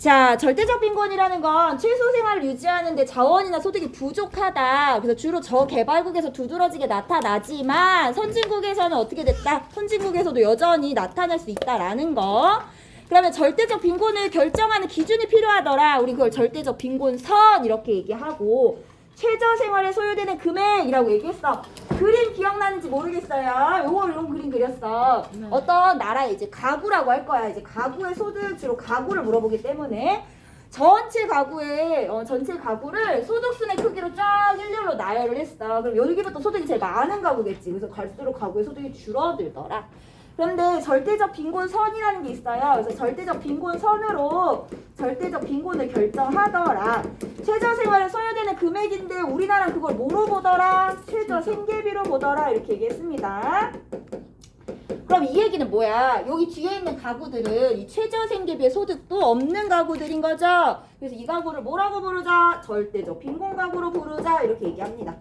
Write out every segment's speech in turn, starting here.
자, 절대적 빈곤이라는 건 최소 생활을 유지하는데 자원이나 소득이 부족하다. 그래서 주로 저개발국에서 두드러지게 나타나지만 선진국에서는 어떻게 됐다? 선진국에서도 여전히 나타날 수 있다라는 거. 그러면 절대적 빈곤을 결정하는 기준이 필요하더라. 우리 그걸 절대적 빈곤선 이렇게 얘기하고 최저 생활에 소요되는 금액이라고 얘기했어. 그림 기억나는지 모르겠어요. 요런 그림 그렸어. 어떤 나라의 이제 가구라고 할 거야. 이제 가구의 소득, 주로 가구를 물어보기 때문에 전체 가구를 소득순의 크기로 쫙 일렬로 나열을 했어. 그럼 여기부터 소득이 제일 많은 가구겠지. 그래서 갈수록 가구의 소득이 줄어들더라. 그런데 절대적 빈곤선이라는 게 있어요. 그래서 절대적 빈곤선으로 절대적 빈곤을 결정하더라. 최저 생활에 소요되는 금액인데 우리나라는 그걸 뭐로 보더라? 최저 생계비로 보더라. 이렇게 얘기했습니다. 그럼 이 얘기는 뭐야? 여기 뒤에 있는 가구들은 이 최저 생계비의 소득도 없는 가구들인 거죠. 그래서 이 가구를 뭐라고 부르자? 절대적 빈곤 가구로 부르자. 이렇게 얘기합니다.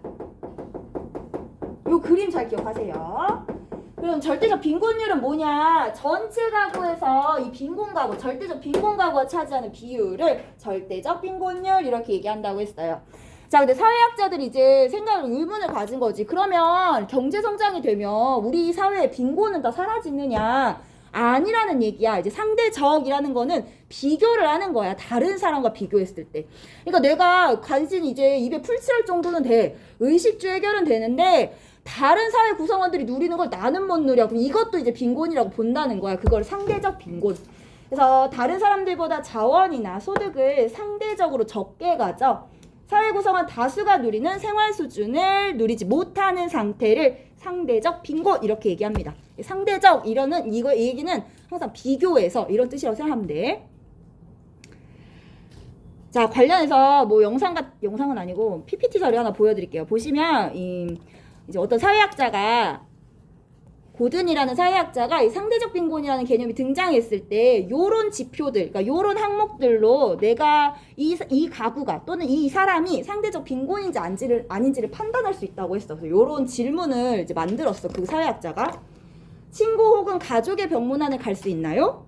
요 그림 잘 기억하세요. 그럼 절대적 빈곤율은 뭐냐? 전체 가구에서 이 빈곤 가구, 절대적 빈곤 가구가 차지하는 비율을 절대적 빈곤율 이렇게 얘기한다고 했어요. 자, 근데 사회학자들이 이제 의문을 가진 거지. 그러면 경제 성장이 되면 우리 사회의 빈곤은 다 사라지느냐? 아니라는 얘기야. 이제 상대적이라는 거는 비교를 하는 거야. 다른 사람과 비교했을 때. 그러니까 내가 간신히 이제 입에 풀칠할 정도는 돼. 의식주 해결은 되는데 다른 사회 구성원들이 누리는 걸 나는 못 누려. 그럼 이것도 이제 빈곤이라고 본다는 거야. 그걸 상대적 빈곤. 그래서 다른 사람들보다 자원이나 소득을 상대적으로 적게 가져 사회 구성원 다수가 누리는 생활 수준을 누리지 못하는 상태를 상대적 빈곤 이렇게 얘기합니다. 상대적 이 얘기는 항상 비교해서 이런 뜻이라고 생각하면 돼. 자, 관련해서 뭐 영상은 아니고 PPT 자료 하나 보여드릴게요. 보시면 이제 어떤 사회학자가 고든이라는 사회학자가 이 상대적 빈곤이라는 개념이 등장했을 때 요런 지표들, 그러니까 요런 항목들로 내가 이 가구가 또는 이 사람이 상대적 빈곤인지 아닌지를 판단할 수 있다고 했어. 그래서 요런 질문을 이제 만들었어. 그 사회학자가. 친구 혹은 가족의 병문안을 갈 수 있나요?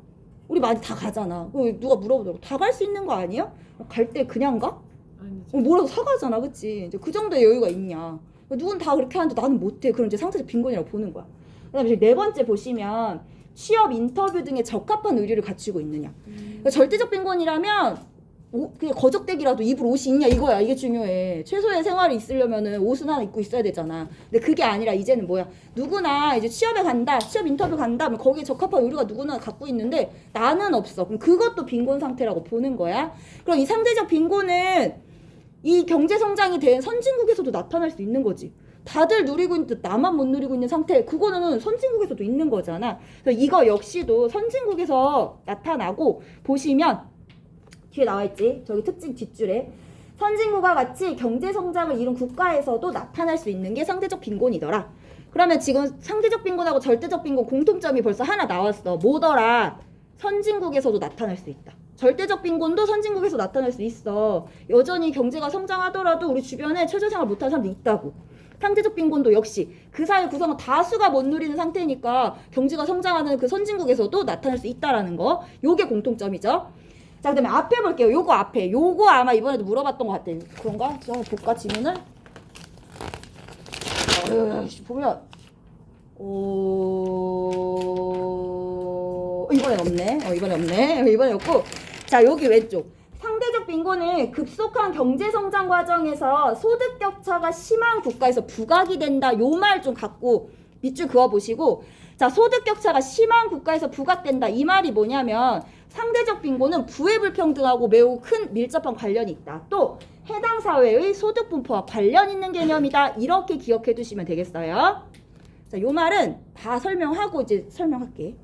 우리 많이 다 가잖아. 누가 물어보더라고. 다 갈 수 있는 거 아니에요? 갈 때 그냥 가? 아니지. 뭐라도 사가잖아, 그치? 이제 그 정도의 여유가 있냐? 누군 다 그렇게 하는데 나는 못해. 그럼 이제 상대적 빈곤이라고 보는 거야. 그다음에 네 번째 보시면 취업 인터뷰 등에 적합한 의류를 갖추고 있느냐. 그러니까 절대적 빈곤이라면 그냥 거적대기라도 입을 옷이 있냐 이거야. 이게 중요해. 최소의 생활이 있으려면은 옷은 하나 입고 있어야 되잖아. 근데 그게 아니라 이제는 뭐야? 누구나 이제 취업 인터뷰 간다. 그럼 거기에 적합한 의류가 누구나 갖고 있는데 나는 없어. 그럼 그것도 빈곤 상태라고 보는 거야. 그럼 이 상대적 빈곤은 이 경제 성장이 된 선진국에서도 나타날 수 있는 거지. 다들 누리고 있는데 나만 못 누리고 있는 상태. 그거는 선진국에서도 있는 거잖아. 그래서 이거 역시도 선진국에서 나타나고 보시면 뒤에 나와있지. 저기 특징 뒷줄에 선진국과 같이 경제 성장을 이룬 국가에서도 나타날 수 있는 게 상대적 빈곤이더라. 그러면 지금 상대적 빈곤하고 절대적 빈곤 공통점이 벌써 하나 나왔어. 뭐더라? 선진국에서도 나타날 수 있다. 절대적 빈곤도 선진국에서 나타날 수 있어. 여전히 경제가 성장하더라도 우리 주변에 최저생활 못하는 사람도 있다고. 상대적 빈곤도 역시 그 사회 구성원 다수가 못 누리는 상태니까 경제가 성장하는 그 선진국에서도 나타날 수 있다라는 거. 요게 공통점이죠. 자, 그 다음에 앞에 볼게요. 요거 아마 이번에도 물어봤던 것 같아. 그런가? 자, 볼까 질문을? 보면 이번에 없고. 자, 여기 왼쪽. 상대적 빈곤은 급속한 경제 성장 과정에서 소득 격차가 심한 국가에서 부각이 된다. 요 말 좀 갖고 밑줄 그어 보시고. 자, 소득 격차가 심한 국가에서 부각된다. 이 말이 뭐냐면 상대적 빈곤은 부의 불평등하고 매우 큰 밀접한 관련이 있다. 또 해당 사회의 소득 분포와 관련 있는 개념이다. 이렇게 기억해 두시면 되겠어요. 자, 요 말은 다 설명하고 이제 설명할게.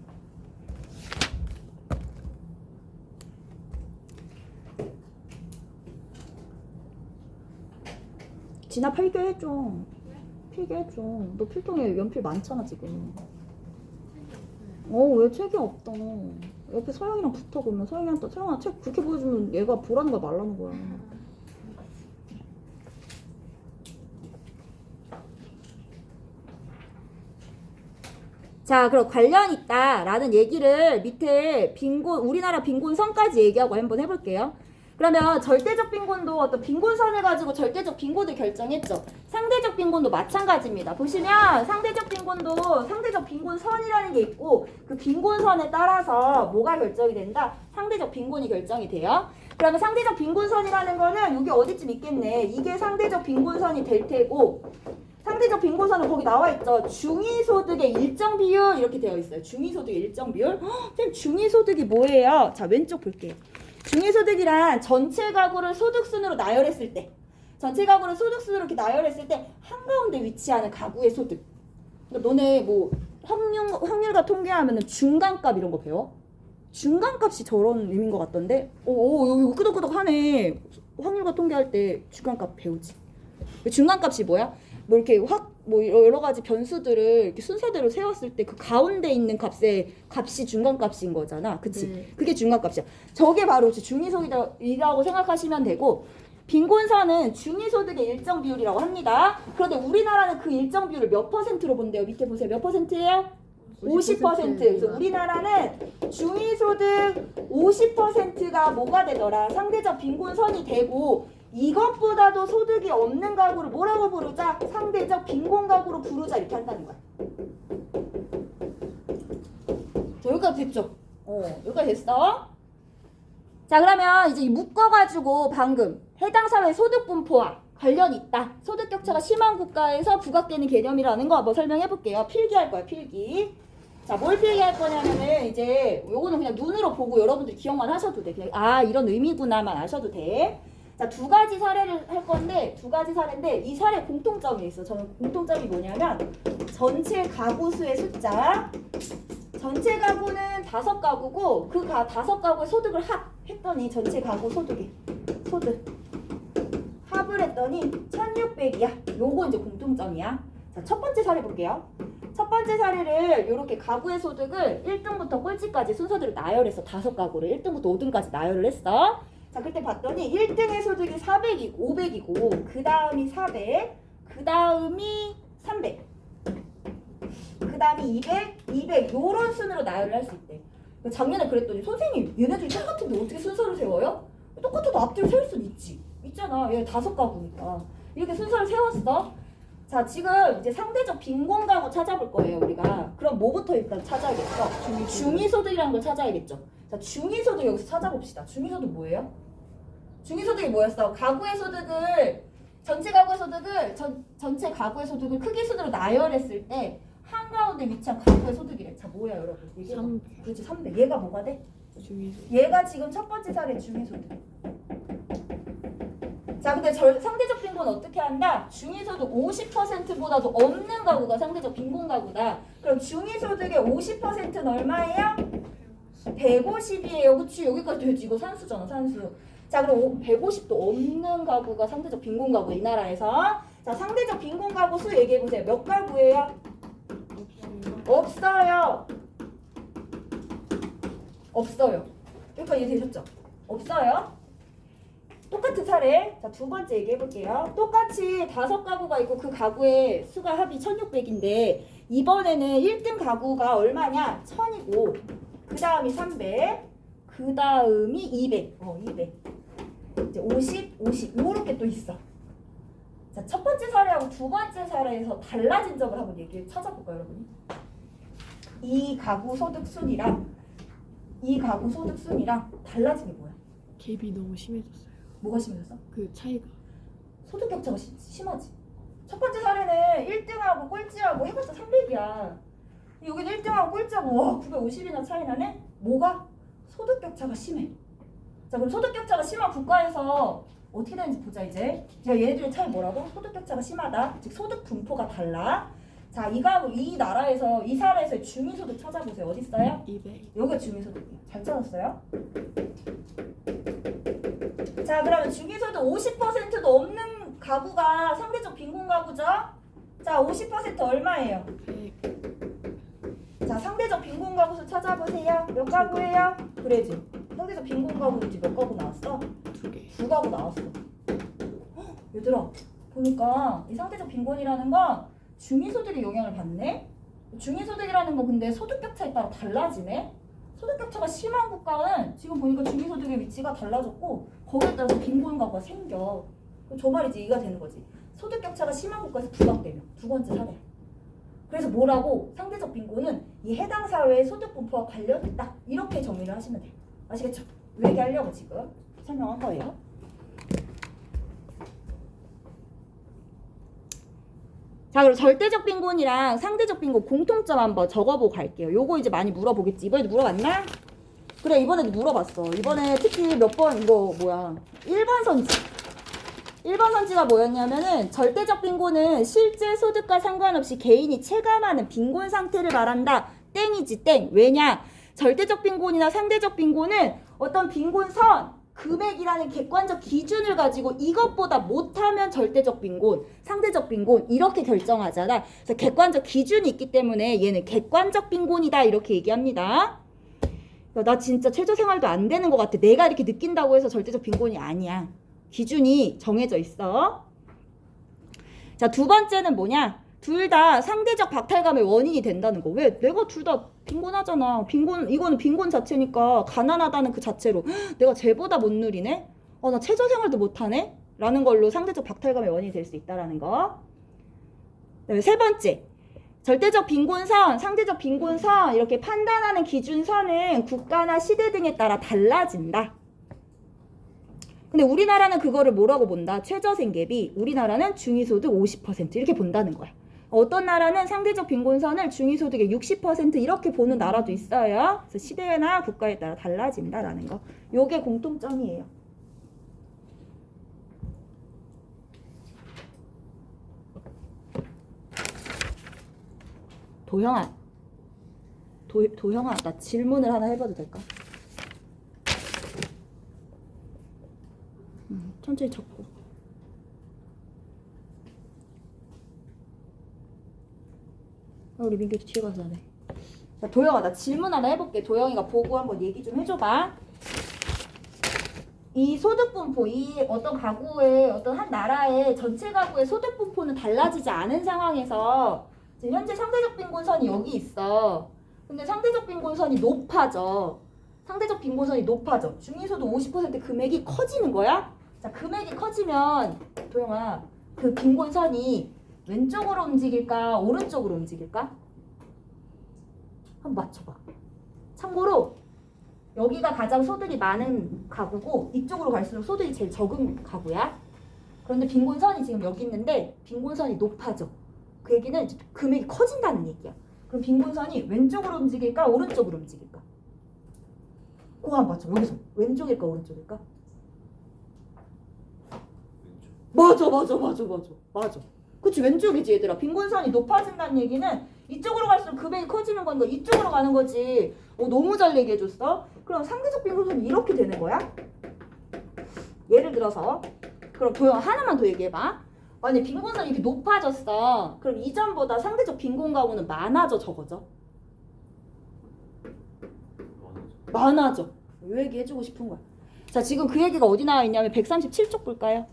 진아 필기해줘. 너 필통에 연필 많잖아 지금. 왜 책이 없다. 옆에 서영이랑 붙어. 그러면 서영아 책 그렇게 보여주면 얘가 보라는 거야 말라는 거야. 자, 그럼 관련 있다라는 얘기를 밑에 빈곤, 우리나라 빈곤선까지 얘기하고 한번 해볼게요. 그러면 절대적 빈곤도 어떤 빈곤선을 가지고 절대적 빈곤을 결정했죠. 상대적 빈곤도 마찬가지입니다. 보시면 상대적 빈곤도 상대적 빈곤선이라는 게 있고 그 빈곤선에 따라서 뭐가 결정이 된다? 상대적 빈곤이 결정이 돼요. 그러면 상대적 빈곤선이라는 거는 여기 어디쯤 있겠네. 이게 상대적 빈곤선이 될 테고 상대적 빈곤선은 거기 나와 있죠. 중위소득의 일정 비율 이렇게 되어 있어요. 중위소득의 일정 비율. 선생님 중위소득이 뭐예요? 자 왼쪽 볼게요. 중위소득이란 전체 가구를 소득순으로 나열했을 때 전체 가구를 소득순으로 이렇게 나열했을 때 한가운데 위치하는 가구의 소득. 그러니까 너네 뭐 확률과 통계하면은 중간값 이런 거 배워? 중간값이 저런 의미인 것 같던데? 오 이거 끄덕끄덕하네. 확률과 통계할 때 중간값 배우지. 중간값이 뭐야? 뭐 이렇게 뭐 여러 가지 변수들을 이렇게 순서대로 세웠을 때 그 가운데 있는 값이 중간값인 거잖아. 그치? 그게 중간값이야. 저게 바로 중위소득이라고 생각하시면 되고 빈곤선은 중위소득의 일정 비율이라고 합니다. 그런데 우리나라는 그 일정 비율을 몇 퍼센트로 본대요? 밑에 보세요. 몇 퍼센트예요? 50%. 그래서 우리나라는 중위소득 50%가 뭐가 되더라? 상대적 빈곤선이 되고 이것보다도 소득이 없는 가구를 뭐라고 부르자? 상대적 빈곤 가구로 부르자 이렇게 한다는 거야. 자, 여기까지 됐죠? 여기까지 됐어? 자, 그러면 이제 묶어가지고 방금 해당 사회 소득 분포와 관련이 있다. 소득 격차가 심한 국가에서 부각되는 개념이라는 거 한번 설명해 볼게요. 필기할 거야, 필기. 자, 뭘 필기할 거냐면은 이제 요거는 그냥 눈으로 보고 여러분들 기억만 하셔도 돼. 그냥 이런 의미구나만 아셔도 돼. 자, 두 가지 사례를 할 건데 두 가지 사례인데 이 사례 공통점이 있어. 저는 공통점이 뭐냐면 전체 가구 수의 숫자. 전체 가구는 5가구고 그 5가구의 소득을 합했더니 전체 가구 소득 합을 했더니 1600이야. 요거 이제 공통점이야. 자, 첫 번째 사례 볼게요. 첫 번째 사례를 이렇게 가구의 소득을 1등부터 꼴찌까지 순서대로 나열해서 5가구를 1등부터 5등까지 나열을 했어. 자, 그때 봤더니 1등의 소득이 400이고 500이고 그 다음이 400, 그 다음이 300, 그 다음이 200, 200 요런 순으로 나열을 할 수 있대. 작년에 그랬더니 선생님 얘네들이 똑같은데 어떻게 순서를 세워요? 똑같아도 앞뒤로 세울 수는 있잖아. 얘 5가구니까 이렇게 순서를 세웠어. 자, 지금 이제 상대적 빈곤 가구 찾아볼 거예요 우리가. 그럼 뭐부터 일단 찾아야겠어? 중위소득이라는 걸 찾아야겠죠. 자, 중위소득 여기서 찾아봅시다. 중위소득 뭐예요? 중위소득이 뭐였어? 가구의 소득을 전체 가구의 소득을 크기 순으로 나열했을 때 한가운데 위치한 가구의 소득이래. 자, 뭐야 여러분? 이게 300. 그렇지, 300. 얘가 뭐가 돼? 중위소득. 얘가 지금 첫 번째 사례 중위소득. 자, 근데 상대적 빈곤은 어떻게 한다? 중위소득 50%보다도 없는 가구가 상대적 빈곤 가구다. 그럼 중위소득의 50%는 얼마예요? 150이에요. 그치? 여기까지 되지. 이거 산수잖아, 산수. 자, 그럼 150도 없는 가구가 상대적 빈곤 가구 이 나라에서. 자, 상대적 빈곤 가구 수 얘기해 보세요. 몇 가구예요? 없어요. 없어요. 여기까지 이해되셨죠? 없어요. 똑같은 사례. 자, 두 번째 얘기해 볼게요. 똑같이 5가구가 있고 그 가구의 수가 합이 1600인데 이번에는 1등 가구가 얼마냐? 1000이고 그 다음이 300, 그 다음이 200. 200. 이제 50, 50 요렇게 또 있어. 자, 첫 번째 사례하고 두 번째 사례에서 달라진 점을 한번 찾아볼까요, 여러분이? 이 가구 소득 순이랑 달라진 게 뭐야? 갭이 너무 심해졌어요. 뭐가 심해졌어? 그 차이가. 소득 격차가 심하지. 첫 번째 사례는 1등하고 꼴찌하고 해봤자 300이야. 여기는 1등하고 꼴찌하고 와 950이나 차이 나네? 뭐가? 소득 격차가 심해. 자, 그럼 소득 격차가 심한 국가에서 어떻게 되는지 보자 이제. 자, 얘네들의 차이 뭐라고? 소득 격차가 심하다. 즉 소득 분포가 달라. 자, 이 나라에서 이 사례에서 중위소득 찾아보세요. 어디 있어요? 200. 여기가 중위소득이에요. 잘 찾았어요? 자, 그러면 중위소득 50%도 없는 가구가 상대적 빈곤 가구죠? 자, 50% 얼마예요? 100. 자, 상대적 빈곤 가구 수 찾아보세요. 몇 가구예요? 그래지. 상대적 빈곤 가구 이제 몇 가구 나왔어? 2개. 2가구 나왔어. 얘들아, 보니까 이 상대적 빈곤이라는 건 중위소득에 영향을 받네? 중위소득이라는 건 근데 소득격차에 따라 달라지네. 소득격차가 심한 국가는 지금 보니까 중위소득의 위치가 달라졌고 거기에 따라서 빈곤가가 생겨. 저 말이지 이가 되는 거지. 소득격차가 심한 국가에서 부각되면 두 번째 사례. 그래서 뭐라고 상대적 빈곤은 이 해당 사회의 소득 분포와 관련있다. 이렇게 정의를 하시면 돼요. 아시겠죠? 이 얘기하려고 지금 설명한 거예요. 자, 그럼 절대적 빈곤이랑 상대적 빈곤 공통점 한번 적어보고 갈게요. 요거 이제 많이 물어보겠지. 이번에도 물어봤나? 그래, 이번에도 물어봤어. 이번에 특히 몇 번 이거 뭐야 1번 선지. 1번 선지가 뭐였냐면은 절대적 빈곤은 실제 소득과 상관없이 개인이 체감하는 빈곤 상태를 말한다. 땡이지 땡. 왜냐? 절대적 빈곤이나 상대적 빈곤은 어떤 빈곤선 금액이라는 객관적 기준을 가지고 이것보다 못하면 절대적 빈곤, 상대적 빈곤 이렇게 결정하잖아. 그래서 객관적 기준이 있기 때문에 얘는 객관적 빈곤이다 이렇게 얘기합니다. 나 진짜 최저생활도 안 되는 것 같아. 내가 이렇게 느낀다고 해서 절대적 빈곤이 아니야. 기준이 정해져 있어. 자, 두 번째는 뭐냐? 둘 다 상대적 박탈감의 원인이 된다는 거. 왜? 내가 둘 다 빈곤하잖아. 이거는 빈곤 자체니까 가난하다는 그 자체로 내가 쟤보다 못 누리네? 나 최저생활도 못하네? 라는 걸로 상대적 박탈감의 원인이 될 수 있다는 거. 그다음에 세 번째. 절대적 빈곤선, 상대적 빈곤선 이렇게 판단하는 기준선은 국가나 시대 등에 따라 달라진다. 근데 우리나라는 그거를 뭐라고 본다? 최저생계비. 우리나라는 중위소득 50% 이렇게 본다는 거야. 어떤 나라는 상대적 빈곤선을 중위소득의 60% 이렇게 보는 나라도 있어요. 그래서 시대나 국가에 따라 달라진다라는 거. 요게 공통점이에요. 도형아. 도형아, 나 질문을 하나 해봐도 될까? 천천히 적고. 우리 민규도 뒤에 가서 하네. 자, 도영아, 나 질문 하나 해볼게. 도영이가 보고 한번 얘기 좀 해줘봐. 이 소득 분포, 이 어떤 가구의, 어떤 한 나라의 전체 가구의 소득 분포는 달라지지 않은 상황에서 지금 현재 상대적 빈곤선이 여기 있어. 근데 상대적 빈곤선이 높아져. 상대적 빈곤선이 높아져. 중위소득 50% 금액이 커지는 거야? 자, 금액이 커지면 도영아, 그 빈곤선이 왼쪽으로 움직일까? 오른쪽으로 움직일까? 한번 맞춰봐. 참고로 여기가 가장 소득이 많은 가구고 이쪽으로 갈수록 소득이 제일 적은 가구야. 그런데 빈곤선이 지금 여기 있는데 빈곤선이 높아져. 그 얘기는 금액이 커진다는 얘기야. 그럼 빈곤선이 왼쪽으로 움직일까? 오른쪽으로 움직일까? 그거 한번 맞춰. 여기서 왼쪽일까? 오른쪽일까? 맞아. 그치, 왼쪽이지 얘들아. 빈곤선이 높아진다는 얘기는 이쪽으로 갈수록 금액이 커지는 거니까 이쪽으로 가는 거지. 너무 잘 얘기해줬어. 그럼 상대적 빈곤선이 이렇게 되는 거야? 예를 들어서 그럼 도영아 하나만 더 얘기해봐. 만약 빈곤선이 이렇게 높아졌어. 그럼 이전보다 상대적 빈곤 가구는 많아져, 적어져? 많아져. 이 얘기해주고 싶은 거야. 자, 지금 그 얘기가 어디 나와 있냐면 137쪽 볼까요?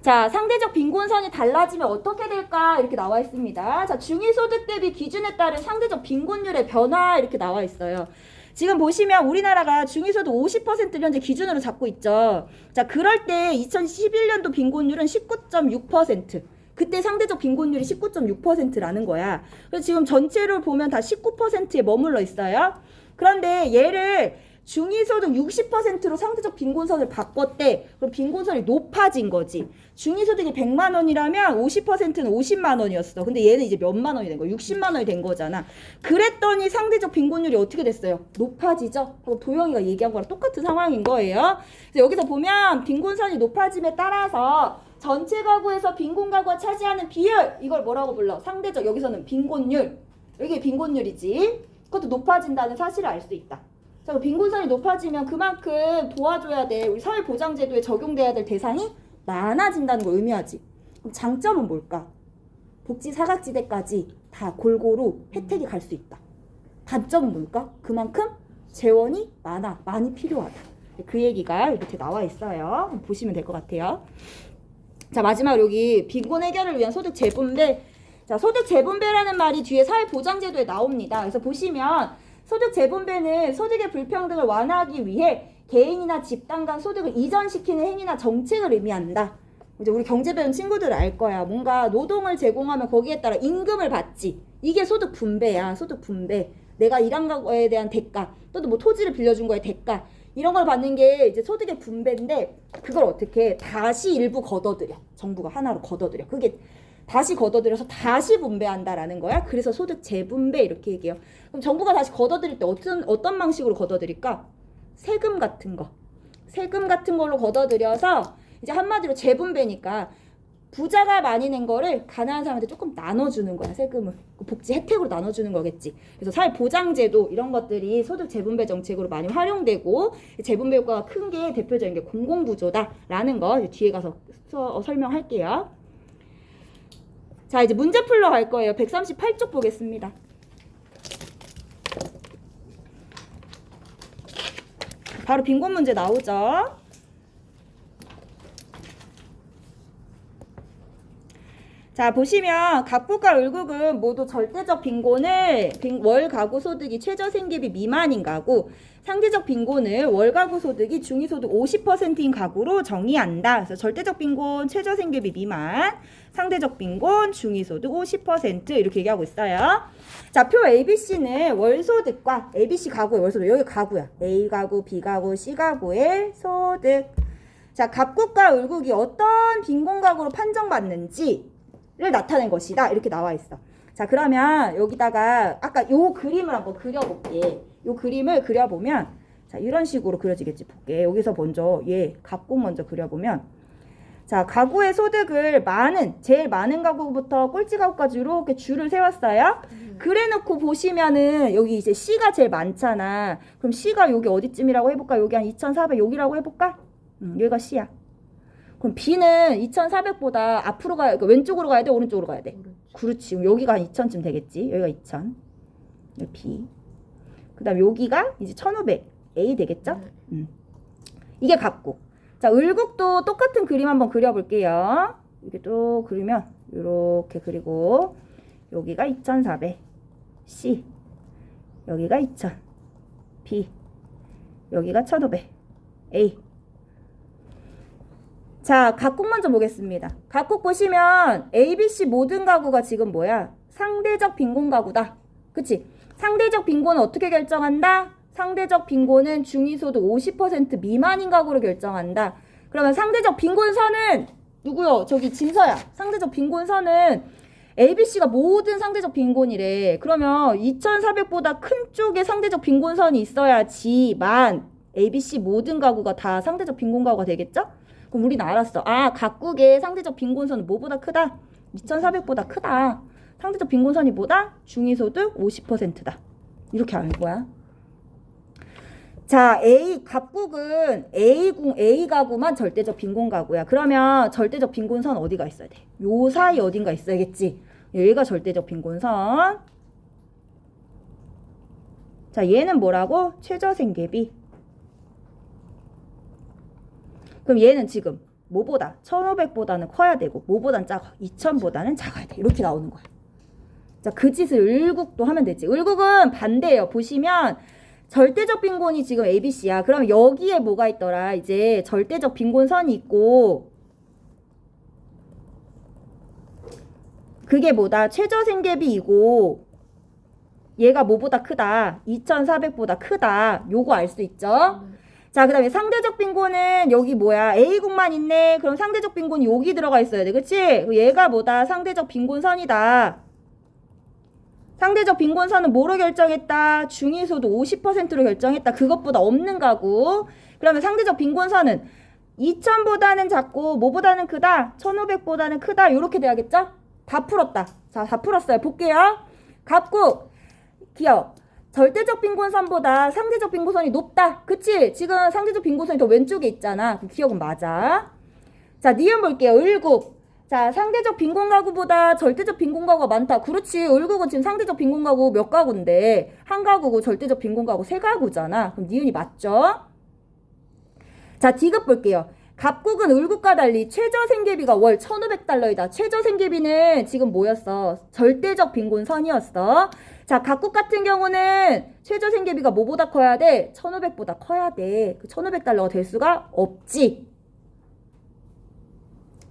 자, 상대적 빈곤선이 달라지면 어떻게 될까? 이렇게 나와 있습니다. 자, 중위소득 대비 기준에 따른 상대적 빈곤율의 변화 이렇게 나와 있어요. 지금 보시면 우리나라가 중위소득 50%를 현재 기준으로 잡고 있죠. 자, 그럴 때 2011년도 빈곤율은 19.6%. 그때 상대적 빈곤율이 19.6%라는 거야. 그래서 지금 전체를 보면 다 19%에 머물러 있어요. 그런데 얘를 중위소득 60%로 상대적 빈곤선을 바꿨대. 그럼 빈곤선이 높아진 거지. 중위소득이 100만 원이라면 50%는 50만 원이었어. 근데 얘는 이제 몇만 원이 된 거야? 60만 원이 된 거잖아. 그랬더니 상대적 빈곤율이 어떻게 됐어요? 높아지죠? 도영이가 얘기한 거랑 똑같은 상황인 거예요. 그래서 여기서 보면 빈곤선이 높아짐에 따라서 전체 가구에서 빈곤 가구가 차지하는 비율, 이걸 뭐라고 불러? 상대적, 여기서는 빈곤율. 이게 빈곤율이지. 그것도 높아진다는 사실을 알 수 있다. 자, 빈곤선이 높아지면 그만큼 도와줘야 돼. 우리 사회보장제도에 적용돼야 될 대상이 많아진다는 걸 의미하지. 그럼 장점은 뭘까? 복지 사각지대까지 다 골고루 혜택이 갈 수 있다. 단점은 뭘까? 그만큼 재원이 많이 필요하다. 그 얘기가 이렇게 나와 있어요. 보시면 될 것 같아요. 자, 마지막으로 여기 빈곤 해결을 위한 소득 제도인데, 자, 소득 재분배라는 말이 뒤에 사회보장제도에 나옵니다. 그래서 보시면 소득 재분배는 소득의 불평등을 완화하기 위해 개인이나 집단 간 소득을 이전시키는 행위나 정책을 의미한다. 이제 우리 경제 배운 친구들 알 거야. 뭔가 노동을 제공하면 거기에 따라 임금을 받지. 이게 소득 분배야. 소득 분배. 내가 일한 거에 대한 대가, 또는 뭐 토지를 빌려준 거에 대가, 이런 걸 받는 게 이제 소득의 분배인데, 그걸 어떻게 다시 일부 걷어들여. 정부가 하나로 걷어들여. 그게 다시 걷어들여서 다시 분배한다라는 거야. 그래서 소득 재분배 이렇게 얘기해요. 그럼 정부가 다시 걷어들일 때 어떤 방식으로 걷어들일까? 세금 같은 거. 세금 같은 걸로 걷어들여서 이제 한마디로 재분배니까 부자가 많이 낸 거를 가난한 사람한테 조금 나눠주는 거야. 세금을. 복지 혜택으로 나눠주는 거겠지. 그래서 사회보장제도 이런 것들이 소득 재분배 정책으로 많이 활용되고, 재분배 효과가 큰 게 대표적인 게 공공구조다라는 거 뒤에 가서 설명할게요. 자, 이제 문제 풀러 갈 거예요. 138쪽 보겠습니다. 바로 빈곤 문제 나오죠. 자, 보시면 갑국과 을국은 모두 절대적 빈곤을 월 가구 소득이 최저 생계비 미만인 가구, 상대적 빈곤을 월 가구 소득이 중위소득 50%인 가구로 정의한다. 그래서 절대적 빈곤 최저 생계비 미만, 상대적 빈곤 중위소득 50% 이렇게 얘기하고 있어요. 자, 표 ABC는 월소득과 ABC 가구의 월소득, 여기 가구야. A 가구, B 가구, C 가구의 소득. 자, 갑국과 을국이 어떤 빈곤 가구로 판정받는지 를 나타낸 것이다. 이렇게 나와 있어. 자, 그러면 여기다가 아까 요 그림을 한번 그려볼게. 요 그림을 그려보면, 자, 이런 식으로 그려지겠지. 볼게. 여기서 먼저 갑국 먼저 그려보면, 자, 가구의 소득을 제일 많은 가구부터 꼴찌 가구까지 이렇게 줄을 세웠어요. 그래놓고 보시면은 여기 이제 C가 제일 많잖아. 그럼 C가 여기 어디쯤이라고 해볼까? 여기 한 2,400 여기라고 해볼까? 여기가 C야. 그럼 B는 2,400보다 앞으로 그러니까 왼쪽으로 가야 돼? 오른쪽으로 가야 돼? 그렇지. 여기가 한 2,000쯤 되겠지. 여기가 2,000. 여기 B. 그 다음 여기가 이제 1,500. A 되겠죠? 이게 갑국. 자, 을국도 똑같은 그림 한번 그려볼게요. 이렇게 또 그리면 이렇게 그리고 여기가 2,400. C. 여기가 2,000. B. 여기가 1,500. A. 자, 각국 먼저 보겠습니다. 각국 보시면 ABC 모든 가구가 지금 뭐야? 상대적 빈곤 가구다. 그치? 상대적 빈곤은 어떻게 결정한다? 상대적 빈곤은 중위소득 50% 미만인 가구로 결정한다. 그러면 상대적 빈곤선은 누구요? 저기 진서야. 상대적 빈곤선은 ABC가 모든 상대적 빈곤이래. 그러면 2,400보다 큰 쪽에 상대적 빈곤선이 있어야지만 ABC 모든 가구가 다 상대적 빈곤 가구가 되겠죠? 그럼 우리는 알았어. 아, 각국의 상대적 빈곤선은 뭐보다 크다? 2,400보다 크다. 상대적 빈곤선이 뭐다? 중위소득 50%다. 이렇게 알 거야. 자, 각국은 A 가구만 절대적 빈곤 가구야. 그러면 절대적 빈곤선 어디가 있어야 돼? 요 사이 어딘가 있어야겠지. 얘가 절대적 빈곤선. 자, 얘는 뭐라고? 최저생계비. 그럼 얘는 지금 뭐보다? 1,500보다는 커야 되고 뭐보다는 작아? 2,000보다는 작아야 돼. 이렇게 나오는 거야. 자, 그 짓을 을국도 하면 되지. 을국은 반대예요. 보시면 절대적 빈곤이 지금 ABC야. 그럼 여기에 뭐가 있더라? 이제 절대적 빈곤선이 있고 그게 뭐다? 최저생계비이고 얘가 뭐보다 크다? 2,400보다 크다. 요거 알 수 있죠? 자, 그 다음에 상대적 빈곤은 여기 뭐야? A국만 있네. 그럼 상대적 빈곤이 여기 들어가 있어야 돼. 그치? 얘가 뭐다? 상대적 빈곤선이다. 상대적 빈곤선은 뭐로 결정했다? 중위소득 50%로 결정했다. 그것보다 없는 가구. 그러면 상대적 빈곤선은 2,000보다는 작고 뭐보다는 크다? 1,500보다는 크다. 이렇게 돼야겠죠? 다 풀었다. 자, 다 풀었어요. 볼게요. 갑국, 기억. 절대적 빈곤선보다 상대적 빈곤선이 높다. 그치? 지금 상대적 빈곤선이 더 왼쪽에 있잖아. 그 기억은 맞아. 자, 니은 볼게요. 을국. 자, 상대적 빈곤 가구보다 절대적 빈곤 가구가 많다. 그렇지. 을국은 지금 상대적 빈곤 가구 몇 가구인데 한 가구고 절대적 빈곤 가구 세 가구잖아. 그럼 니은이 맞죠? 자, 디귿 볼게요. 갑국은 을국과 달리 최저 생계비가 월 1,500달러이다. 최저 생계비는 지금 뭐였어? 절대적 빈곤선이었어. 자, 갑국 같은 경우는 최저 생계비가 뭐보다 커야 돼? 1,500보다 커야 돼. 그 1,500달러가 될 수가 없지.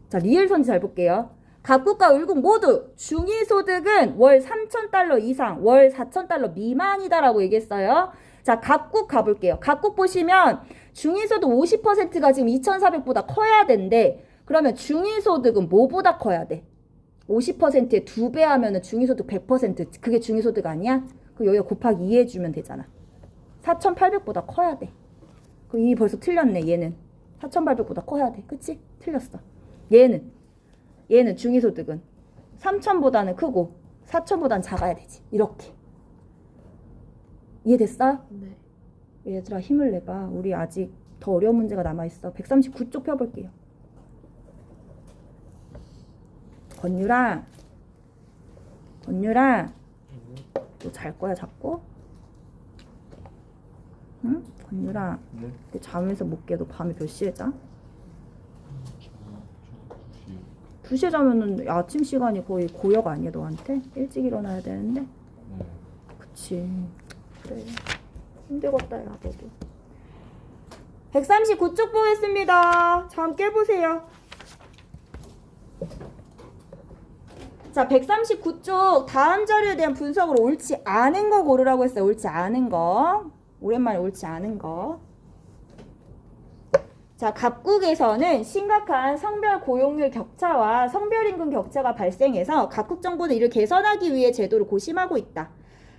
자, 리을선지 잘 볼게요. 갑국과 을국 모두 중위소득은 월 3,000달러 이상, 월 4,000달러 미만이다라고 얘기했어요. 자, 갑국 가볼게요. 갑국 보시면 중위소득 50%가 지금 2,400보다 커야 된대. 그러면 중위소득은 뭐보다 커야 돼? 50%에 2배 하면은 중위소득 100%. 그게 중위소득 아니야? 그 여기가 곱하기 2 해주면 되잖아. 4,800보다 커야 돼. 그럼 이 벌써 틀렸네, 얘는. 4,800보다 커야 돼. 그치? 틀렸어. 얘는 중위소득은 3,000보다는 크고 4,000보다는 작아야 되지. 이렇게. 이해됐어요? 네. 얘들아 힘을 내봐. 우리 아직 더 어려운 문제가 남아있어. 139쪽 펴볼게요. 건유라 너 잘 거야 자꾸? 응? 건유라 네? 너 잠에서 못 깨. 너 밤에 몇 시에 자? 2시에 자면은 아침 시간이 거의 고역 아니야 너한테? 일찍 일어나야 되는데? 네. 그치. 그래. 힘들겠다 야 너도. 139쪽 보겠습니다. 잠 깨보세요. 자, 139쪽 다음 자료에 대한 분석으로 옳지 않은 거 고르라고 했어요. 옳지 않은 거. 오랜만에 옳지 않은 거. 자, 갑국에서는 심각한 성별 고용률 격차와 성별 임금 격차가 발생해서 각국 정부는 이를 개선하기 위해 제도를 고심하고 있다.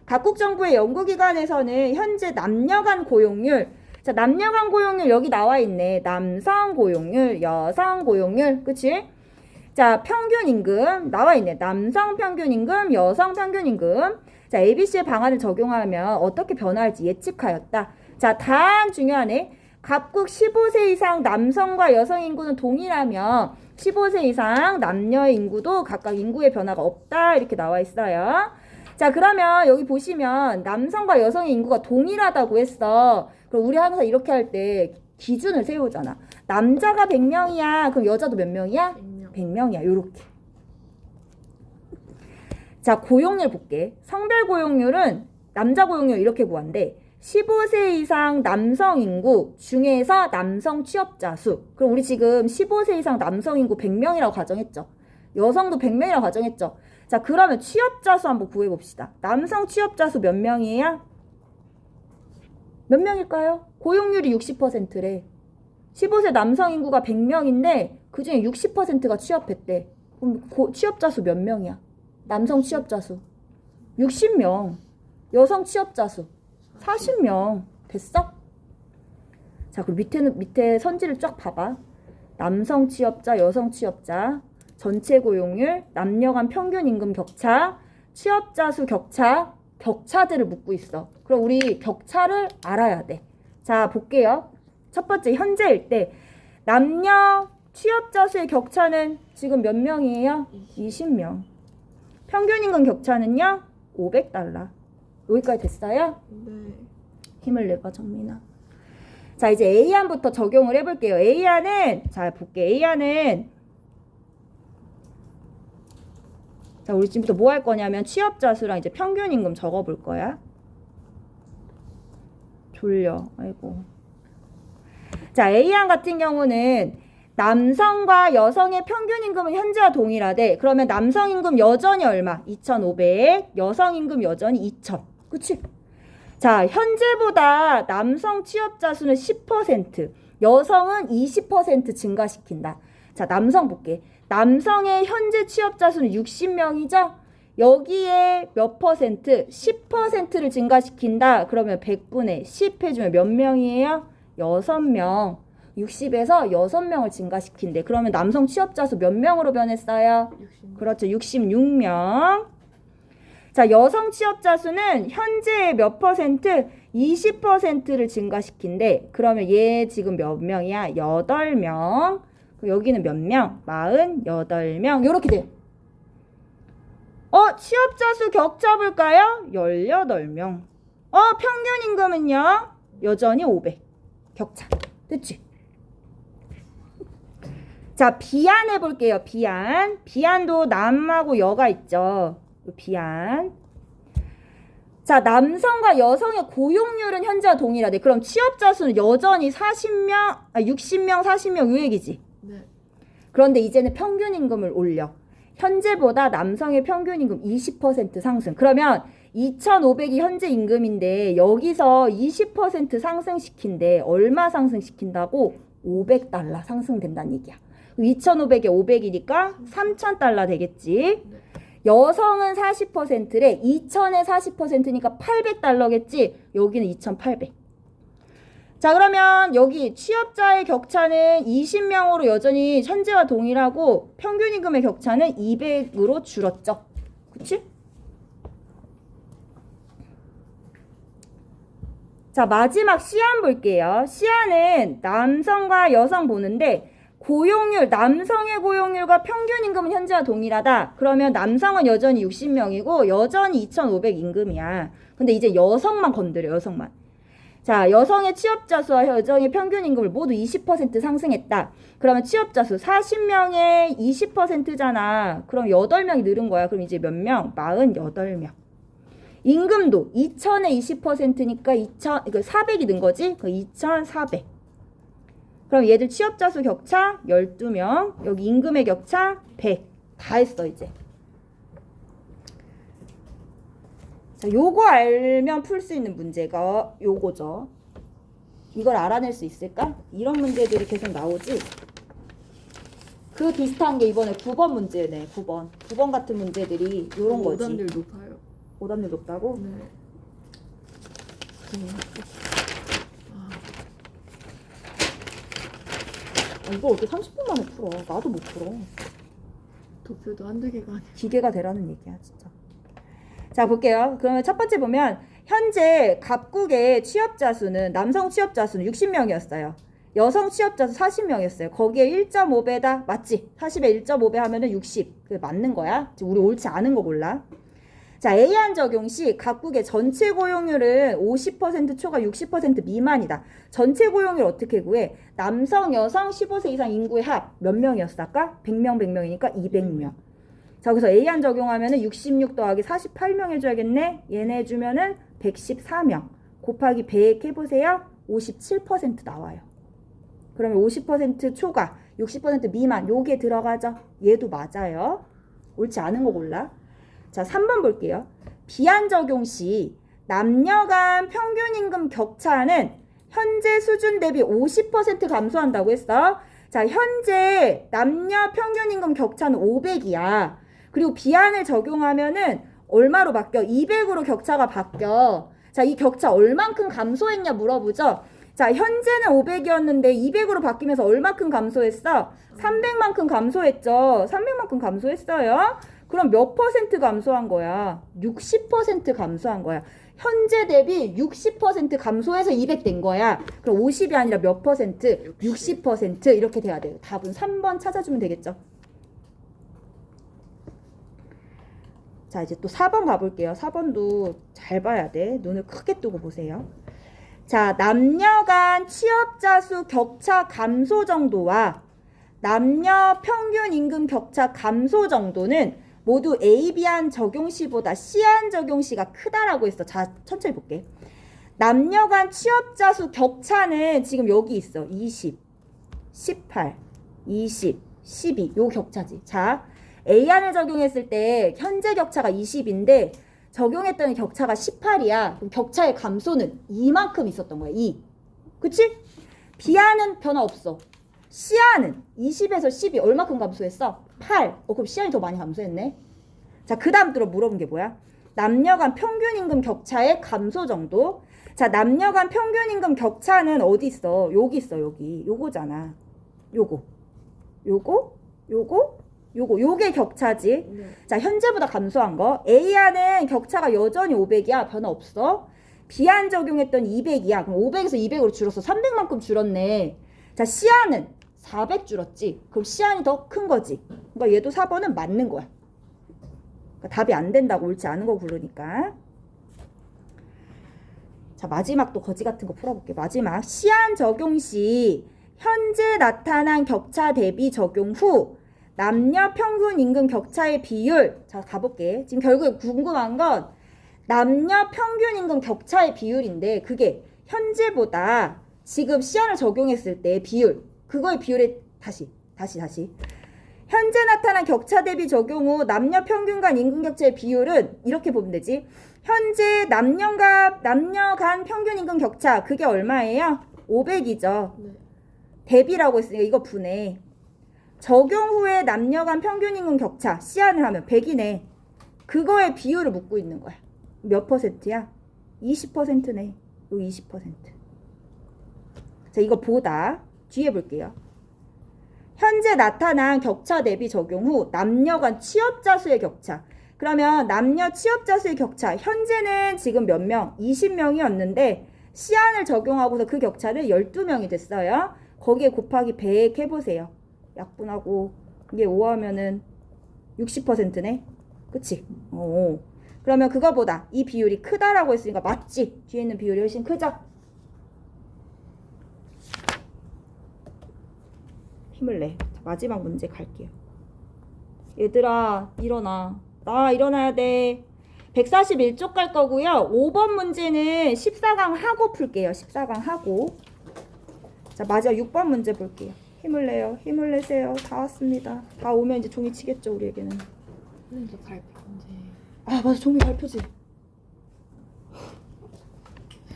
각국 정부의 연구기관에서는 현재 남녀 간 고용률, 자, 남녀 간 고용률 여기 나와 있네. 남성 고용률, 여성 고용률, 그치? 자, 평균 임금 나와 있네. 남성 평균 임금, 여성 평균 임금. 자, ABC의 방안을 적용하면 어떻게 변화할지 예측하였다. 자, 단 중요하네. 각국 15세 이상 남성과 여성 인구는 동일하며 15세 이상 남녀의 인구도 각각 인구의 변화가 없다. 이렇게 나와 있어요. 자, 그러면 여기 보시면 남성과 여성의 인구가 동일하다고 했어. 그럼 우리 항상 이렇게 할 때 기준을 세우잖아. 남자가 100명이야. 그럼 여자도 몇 명이야? 100명이야. 요렇게. 자, 고용률 볼게. 성별 고용률은 남자 고용률 이렇게 구한대. 15세 이상 남성 인구 중에서 남성 취업자 수. 그럼 우리 지금 15세 이상 남성 인구 100명이라고 가정했죠. 여성도 100명이라고 가정했죠. 자, 그러면 취업자 수 한번 구해봅시다. 남성 취업자 수 몇 명이에요? 몇 명일까요? 고용률이 60%래. 15세 남성 인구가 100명인데 그중에 60%가 취업했대. 그럼 취업자 수 몇 명이야? 남성 취업자 수 60명. 여성 취업자 수 40명. 됐어? 자, 그리고 밑에 선지를 쫙 봐봐. 남성 취업자, 여성 취업자, 전체 고용률, 남녀 간 평균 임금 격차, 취업자 수 격차, 격차들을 묻고 있어. 그럼 우리 격차를 알아야 돼. 자, 볼게요. 첫 번째, 현재일 때 남녀 취업자 수의 격차는 지금 몇 명이에요? 20명. 평균 임금 격차는요? 500달러. 여기까지 됐어요? 네. 힘을 내봐, 정민아. 자, 이제 A안부터 적용을 해볼게요. A안은, 자, 볼게. A안은, 자, 우리 지금부터 뭐 할 거냐면 취업자 수랑 이제 평균 임금 적어볼 거야. 졸려. 아이고. 자, A안 같은 경우는 남성과 여성의 평균 임금은 현재와 동일하대. 그러면 남성 임금 여전히 얼마? 2,500. 여성 임금 여전히 2,000. 그치? 자, 현재보다 남성 취업자 수는 10%, 여성은 20% 증가시킨다. 자, 남성 볼게. 남성의 현재 취업자 수는 60명이죠? 여기에 몇 퍼센트? 10%를 증가시킨다. 그러면 100분의 10 해주면 몇 명이에요? 6명. 60에서 6명을 증가시킨대. 그러면 남성 취업자 수 몇 명으로 변했어요? 60. 그렇죠. 66명. 자, 여성 취업자 수는 현재의 몇 퍼센트? 20%를 증가시킨대. 그러면 얘 지금 몇 명이야? 8명. 여기는 몇 명? 48명. 요렇게 돼요. 취업자 수 격차 볼까요? 18명. 평균 임금은요? 여전히 500. 격차. 됐지? 자, 비안 해볼게요. 비안. 비안도 남하고 여가 있죠. 비안. 자, 남성과 여성의 고용률은 현재와 동일하대. 그럼 취업자 수는 여전히 60명, 40명 요 얘기지. 네. 그런데 이제는 평균 임금을 올려. 현재보다 남성의 평균 임금 20% 상승. 그러면 2,500이 현재 임금인데 여기서 20% 상승시킨대. 얼마 상승시킨다고? 500달러 상승된다는 얘기야. 2,500에 500이니까 3,000달러 되겠지. 네. 여성은 40%래. 2,000에 40%니까 800달러겠지. 여기는 2,800. 자, 그러면 여기 취업자의 격차는 20명으로 여전히 현재와 동일하고 평균 임금의 격차는 200으로 줄었죠. 그치? 자, 마지막 시안 볼게요. 시안은 남성과 여성 보는데 고용률, 남성의 고용률과 평균 임금은 현재와 동일하다. 그러면 남성은 여전히 60명이고 여전히 2,500 임금이야. 근데 이제 여성만 건드려, 여성만. 자, 여성의 취업자 수와 여성의 평균 임금을 모두 20% 상승했다. 그러면 취업자 수 40명에 20%잖아. 그럼 8명이 늘은 거야. 그럼 이제 몇 명? 48명. 임금도 2,000에 20%니까 400이 는 거지? 그 2,400. 그럼 얘들 취업자 수 격차 12명. 여기 임금의 격차 100. 다 했어, 이제. 자, 요거 알면 풀 수 있는 문제가 요거죠. 이걸 알아낼 수 있을까? 이런 문제들이 계속 나오지. 그 비슷한 게 이번에 9번 문제네. 9번. 9번 같은 문제들이 요런 거지. 오답률 높아요. 오답률 높다고? 네. 이거 어떻게 30분 만에 풀어? 나도 못 풀어. 도표도 한두 개가 아니야. 기계가 되라는 얘기야, 진짜. 자, 볼게요. 그러면 첫 번째 보면 현재 각국의 취업자 수는 남성 취업자 수는 60명이었어요. 여성 취업자 수 40명이었어요. 거기에 1.5배다. 맞지? 40에 1.5배 하면은 60. 그게 맞는 거야. 우리 옳지 않은 거 골라. 자, A안 적용 시 각국의 전체 고용률은 50% 초과 60% 미만이다. 전체 고용률 어떻게 구해? 남성, 여성 15세 이상 인구의 합 몇 명이었어? 아까? 100명, 100명이니까 200명. 자, 그래서 A안 적용하면은 66 더하기 48명 해줘야겠네. 얘네 해주면은 114명. 곱하기 100 해보세요. 57% 나와요. 그러면 50% 초과, 60% 미만 요게 들어가죠. 얘도 맞아요. 옳지 않은 거 골라. 자, 3번 볼게요. 비안 적용 시 남녀 간 평균 임금 격차는 현재 수준 대비 50% 감소한다고 했어. 자, 현재 남녀 평균 임금 격차는 500이야. 그리고 비안을 적용하면은 얼마로 바뀌어? 200으로 격차가 바뀌어. 자, 이 격차 얼만큼 감소했냐 물어보죠. 자, 현재는 500이었는데 200으로 바뀌면서 얼만큼 감소했어? 300만큼 감소했죠. 300만큼 감소했어요. 그럼 몇 퍼센트 감소한 거야? 60% 감소한 거야. 현재 대비 60% 감소해서 200 된 거야. 그럼 50이 아니라 몇 퍼센트? 60% 이렇게 돼야 돼요. 답은 3번 찾아주면 되겠죠. 자, 이제 또 4번 가볼게요. 4번도 잘 봐야 돼. 눈을 크게 뜨고 보세요. 자, 남녀 간 취업자 수 격차 감소 정도와 남녀 평균 임금 격차 감소 정도는 모두 A, B안 적용 시보다 C안 적용 시가 크다라고 했어. 자, 천천히 볼게. 남녀 간 취업자 수 격차는 지금 여기 있어. 20, 18, 20, 12. 요 격차지. 자, A안을 적용했을 때 현재 격차가 20인데 적용했더니 격차가 18이야. 그럼 격차의 감소는 이만큼 있었던 거야. 2. 그치? B안은 변화 없어. C안은 20에서 12 얼마큼 감소했어? 8. 그럼 C안이 더 많이 감소했네. 자, 그 다음 들어 물어본 게 뭐야? 남녀 간 평균 임금 격차의 감소 정도. 자, 남녀 간 평균 임금 격차는 어디 있어? 여기 있어, 여기. 요거잖아. 요거. 요게 격차지. 네. 자, 현재보다 감소한 거. A안은 격차가 여전히 500이야. 변화 없어. B안 적용했더니 200이야. 그럼 500에서 200으로 줄었어. 300만큼 줄었네. 자, C안은 400 줄었지. 그럼 C안이 더 큰 거지. 그러니까 얘도 4번은 맞는 거야. 그러니까 답이 안 된다고 옳지 않은 거 고르니까. 자, 마지막 또 거지 같은 거 풀어볼게. 마지막. C안 적용 시 현재 나타난 격차 대비 적용 후 남녀 평균 임금 격차의 비율. 자, 가볼게. 지금 결국에 궁금한 건 남녀 평균 임금 격차의 비율인데 그게 현재보다 지금 시안을 적용했을 때 비율. 그거의 비율에 다시. 현재 나타난 격차 대비 적용 후 남녀 평균 간 임금 격차의 비율은 이렇게 보면 되지. 현재 남녀 간 평균 임금 격차 그게 얼마예요? 500이죠. 네. 대비라고 했으니까 이거 분해. 적용 후에 남녀 간 평균 임금 격차 시안을 하면 100이네. 그거의 비율을 묻고 있는 거야. 몇 퍼센트야? 20%네. 요 20%. 자, 이거 보다 뒤에 볼게요. 현재 나타난 격차 대비 적용 후 남녀 간 취업자 수의 격차. 그러면 남녀 취업자 수의 격차. 현재는 지금 몇 명? 20명이었는데 시안을 적용하고서 그 격차는 12명이 됐어요. 거기에 곱하기 100 해보세요. 약분하고 이게 5 하면은 60%네. 그치? 그러면 그거보다 이 비율이 크다라고 했으니까 맞지? 뒤에 있는 비율이 훨씬 크죠? 힘을 내. 마지막 문제 갈게요. 얘들아 일어나. 나 일어나야 돼. 141쪽 갈 거고요. 5번 문제는 14강 하고 풀게요. 14강 하고. 자, 마지막 6번 문제 볼게요. 힘을 내요. 힘을 내세요. 다 왔습니다. 다 오면 이제 종이 치겠죠, 우리에게는. 선생님 저 발표 문제. 아, 맞아. 종이 발표지.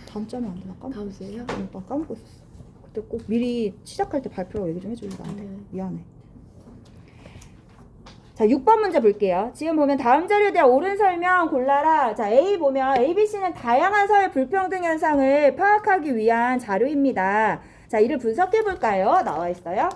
다음 주에 하면 안 되나? 다음 주에요? 나 까먹고 있었어. 그때 꼭 미리 시작할 때 발표라고 얘기 좀 해주려고 안 돼. 네. 미안해. 자, 6번 문제 볼게요. 지금 보면 다음 자료에 대한 옳은 설명 골라라. 자, A 보면 ABC는 다양한 사회 불평등 현상을 파악하기 위한 자료입니다. 자, 이를 분석해 볼까요? 나와 있어요.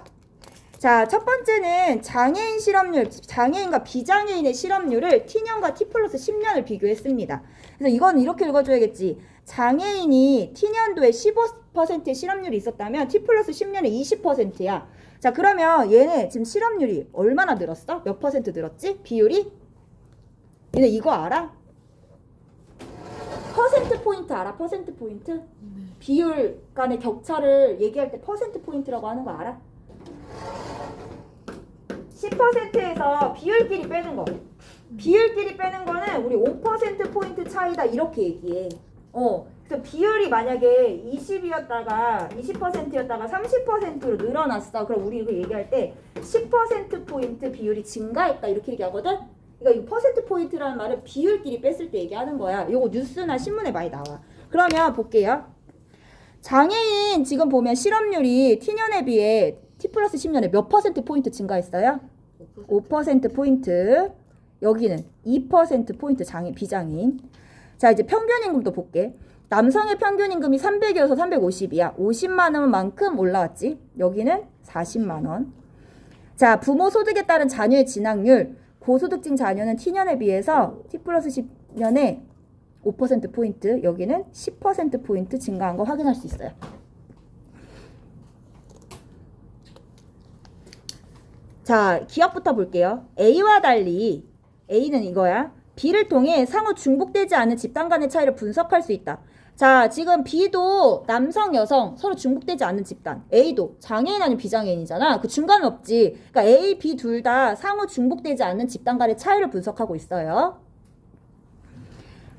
자, 첫 번째는 장애인 실업률, 장애인과 비장애인의 실업률을 T년과 T 플러스 10년을 비교했습니다. 그래서 이건 이렇게 읽어줘야겠지. 장애인이 T년도에 15%의 실업률이 있었다면 T 플러스 10년에 20%야. 자, 그러면 얘네 지금 실업률이 얼마나 늘었어? 몇 퍼센트 늘었지? 비율이? 얘네 이거 알아? 퍼센트 포인트 알아? 퍼센트 포인트? 네. 비율 간의 격차를 얘기할 때 퍼센트 포인트라고 하는 거 알아? 10%에서 비율끼리 빼는 거. 비율끼리 빼는 거는 우리 5% 포인트 차이다 이렇게 얘기해. 그래서 비율이 만약에 20이었다가 20%였다가 30%로 늘어났어. 그럼 우리 이거 얘기할 때 10% 포인트 비율이 증가했다 이렇게 얘기하거든. 그러니까 이 퍼센트 포인트라는 말은 비율끼리 뺐을 때 얘기하는 거야. 이거 뉴스나 신문에 많이 나와. 그러면 볼게요. 장애인 지금 보면 실업률이 T년에 비해 T 플러스 10년에 몇 퍼센트 포인트 증가했어요? 5% 포인트. 여기는 2% 포인트 비장애인. 자, 이제 평균 임금도 볼게. 남성의 평균 임금이 300이어서 350이야. 50만 원만큼 올라왔지. 여기는 40만 원. 자, 부모 소득에 따른 자녀의 진학률. 고소득층 자녀는 T년에 비해서 T 플러스 10년에 5% 포인트. 여기는 10% 포인트 증가한 거 확인할 수 있어요. 자, 기업부터 볼게요. A와 달리 A는 이거야. B를 통해 상호 중복되지 않은 집단 간의 차이를 분석할 수 있다. 자, 지금 B도 남성, 여성 서로 중복되지 않는 집단. A도 장애인 아니면 비장애인이잖아. 그 중간은 없지. 그러니까 A, B 둘 다 상호 중복되지 않는 집단 간의 차이를 분석하고 있어요.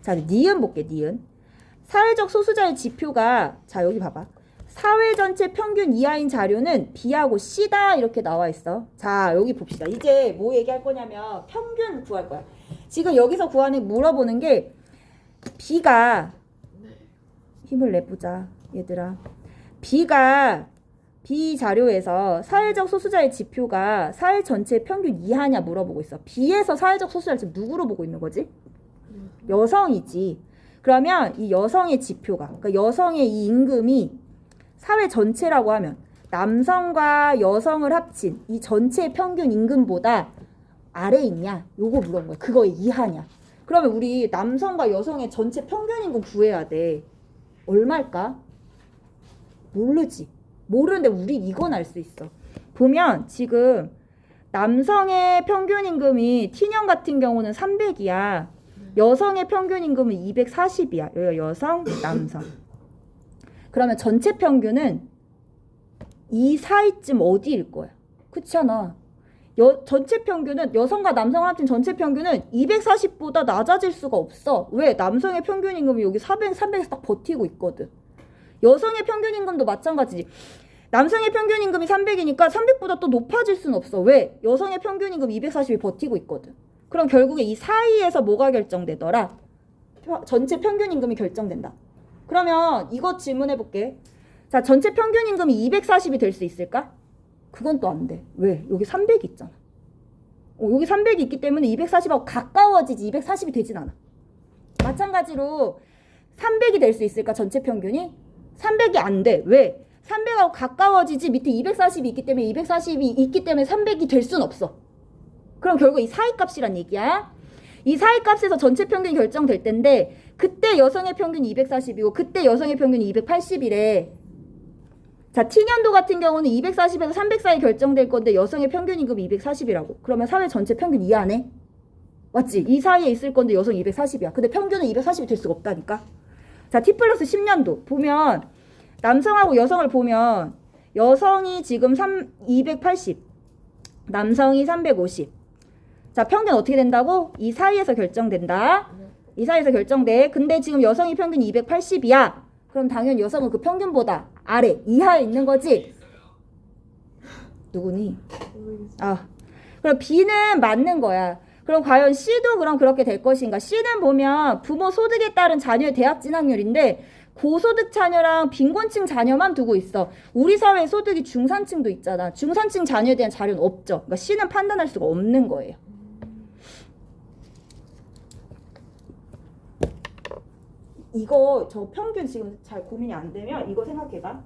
자, 니은 볼게, 니은. 사회적 소수자의 지표가, 자, 여기 봐봐. 사회 전체 평균 이하인 자료는 B하고 C다 이렇게 나와 있어. 자, 여기 봅시다. 이제 뭐 얘기할 거냐면 평균 구할 거야. 지금 여기서 물어보는 게 B가 힘을 내보자 얘들아. B가 B 자료에서 사회적 소수자의 지표가 사회 전체 평균 이하냐 물어보고 있어. B에서 사회적 소수자를 지금 누구로 보고 있는 거지? 여성이지. 그러면 이 여성의 지표가, 그러니까 여성의 이 임금이 사회 전체라고 하면 남성과 여성을 합친 이 전체 평균 임금보다 아래에 있냐? 요거 물어본 거야. 그거의 이하냐? 그러면 우리 남성과 여성의 전체 평균 임금 구해야 돼. 얼마일까? 모르지. 모르는데 우린 이건 알 수 있어. 보면 지금 남성의 평균 임금이 T년 같은 경우는 300이야. 여성의 평균 임금은 240이야. 여성, 남성. 그러면 전체 평균은 이 사이쯤 어디일 거야. 그렇잖아. 전체 평균은 여성과 남성 합친 전체 평균은 240보다 낮아질 수가 없어. 왜? 남성의 평균 임금이 여기 300에서 딱 버티고 있거든. 여성의 평균 임금도 마찬가지지. 남성의 평균 임금이 300이니까 300보다 또 높아질 수는 없어. 왜? 여성의 평균 임금 240이 버티고 있거든. 그럼 결국에 이 사이에서 뭐가 결정되더라? 전체 평균 임금이 결정된다. 그러면 이거 질문해 볼게. 자, 전체 평균 임금이 240이 될 수 있을까? 그건 또 안 돼. 왜? 여기 300이 있잖아. 여기 300이 있기 때문에 240하고 가까워지지 240이 되진 않아. 마찬가지로 300이 될 수 있을까? 전체 평균이? 300이 안 돼. 왜? 300하고 가까워지지 밑에 240이 있기 때문에 240이 있기 때문에 300이 될 순 없어. 그럼 결국 이 사이값이란 얘기야. 이 사이값에서 전체 평균이 결정될 텐데 그때 여성의 평균이 240이고 그때 여성의 평균이 280이래. 자, T년도 같은 경우는 240에서 300 사이 결정될 건데 여성의 평균 임금이 240이라고. 그러면 사회 전체 평균 이하네. 맞지? 이 사이에 있을 건데 여성 240이야. 근데 평균은 240이 될 수가 없다니까. 자, T 플러스 10년도 보면 남성하고 여성을 보면 여성이 지금 280, 남성이 350. 자, 평균 어떻게 된다고? 이 사이에서 결정된다. 이 사이에서 결정돼. 근데 지금 여성이 평균 280이야. 그럼 당연히 여성은 그 평균보다 아래, 이하에 있는 거지. 누구니? 아, 그럼 B는 맞는 거야. 그럼 과연 C도 그럼 그렇게 될 것인가? C는 보면 부모 소득에 따른 자녀의 대학 진학률인데 고소득 자녀랑 빈곤층 자녀만 두고 있어. 우리 사회에 소득이 중산층도 있잖아. 중산층 자녀에 대한 자료는 없죠. 그러니까 C는 판단할 수가 없는 거예요. 이거 저 평균 지금 잘 고민이 안 되면 이거 생각해봐.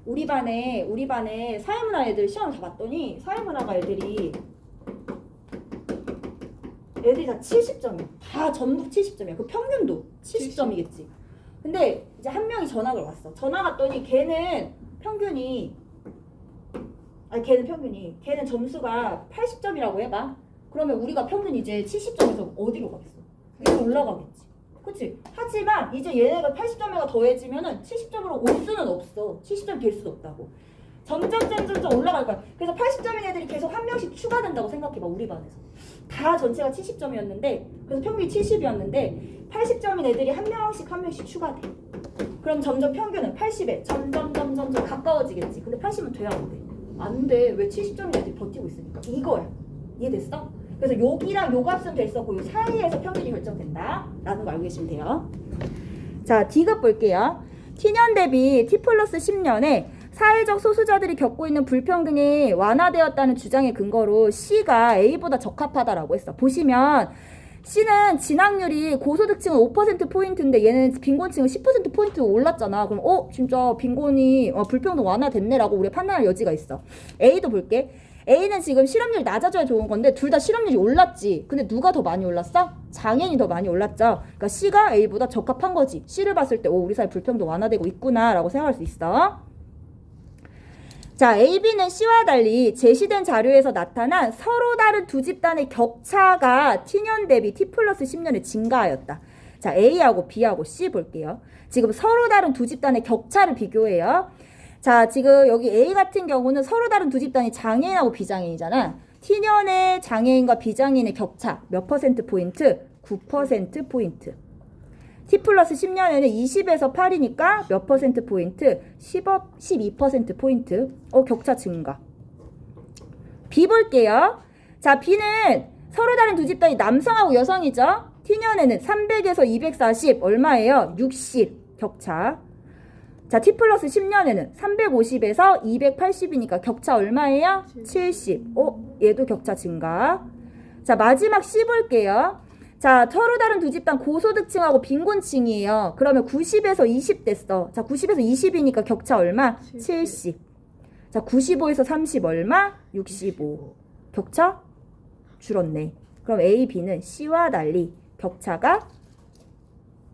우리 반에 사회문화 애들 시험 다 봤더니 사회문화가 애들이 다 70점이야. 다 전부 70점이야. 그 평균도 70점이겠지. 근데 이제 한 명이 전학을 왔어. 전학 왔더니 걔는 점수가 80점이라고 해봐. 그러면 우리가 평균 이제 70점에서 어디로 가겠어? 위로 올라가겠지. 그치? 하지만 이제 얘네가 80점에가 더해지면은 70점으로 올 수는 없어. 70점 될 수도 없다고. 점점 올라갈 거야. 그래서 80점인 애들이 계속 한 명씩 추가된다고 생각해봐. 우리 반에서. 다 전체가 70점이었는데 그래서 평균이 70이었는데 80점인 애들이 한 명씩 추가돼. 그럼 점점 평균은 80에 점점 가까워지겠지. 근데 80은 돼야 안 돼. 안 돼. 왜 70점인 애들이 버티고 있으니까. 이거야. 이해됐어? 그래서 여기랑 요 값은 됐었고 요 사이에서 평균이 결정된다 라는 거 알고 계시면 돼요. 자, D급 볼게요. T년 대비 T 플러스 10년에 사회적 소수자들이 겪고 있는 불평등이 완화되었다는 주장의 근거로 C가 A보다 적합하다라고 했어. 보시면 C는 진학률이 고소득층은 5%포인트인데 얘는 빈곤층은 10%포인트 올랐잖아. 그럼 진짜 빈곤이 불평등 완화됐네라고 우리가 판단할 여지가 있어. A도 볼게. A는 지금 실업률이 낮아져야 좋은 건데 둘 다 실업률이 올랐지. 근데 누가 더 많이 올랐어? 장애인이 더 많이 올랐죠. 그러니까 C가 A보다 적합한 거지. C를 봤을 때 우리 사회 불평등 완화되고 있구나 라고 생각할 수 있어. 자, A, B는 C와 달리 제시된 자료에서 나타난 서로 다른 두 집단의 격차가 T년 대비 T 플러스 10년에 증가하였다. 자, A하고 B하고 C 볼게요. 지금 서로 다른 두 집단의 격차를 비교해요. 자, 지금 여기 A 같은 경우는 서로 다른 두 집단이 장애인하고 비장애인이잖아. T년의 장애인과 비장애인의 격차 몇 퍼센트 포인트? 9% 포인트. T 플러스 10년에는 20에서 8이니까 몇 퍼센트 포인트? 12% 포인트. 격차 증가. B 볼게요. 자, B는 서로 다른 두 집단이 남성하고 여성이죠. T년에는 300에서 240 얼마예요? 60 격차. 자, T 플러스 10년에는 350에서 280이니까 격차 얼마예요? 70. 얘도 격차 증가. 자, 마지막 C 볼게요. 자, 서로 다른 두 집단 고소득층하고 빈곤층이에요. 그러면 90에서 20 됐어. 자, 90에서 20이니까 격차 얼마? 70. 자, 95에서 30 얼마? 65. 격차 줄었네. 그럼 A, B는 C와 달리 격차가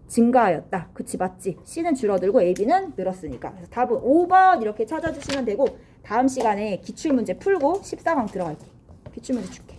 증가하였다. 그치, 맞지? C는 줄어들고 A, B는 늘었으니까. 그래서 답은 5번 이렇게 찾아주시면 되고 다음 시간에 기출문제 풀고 14강 들어갈게. 기출문제 줄게.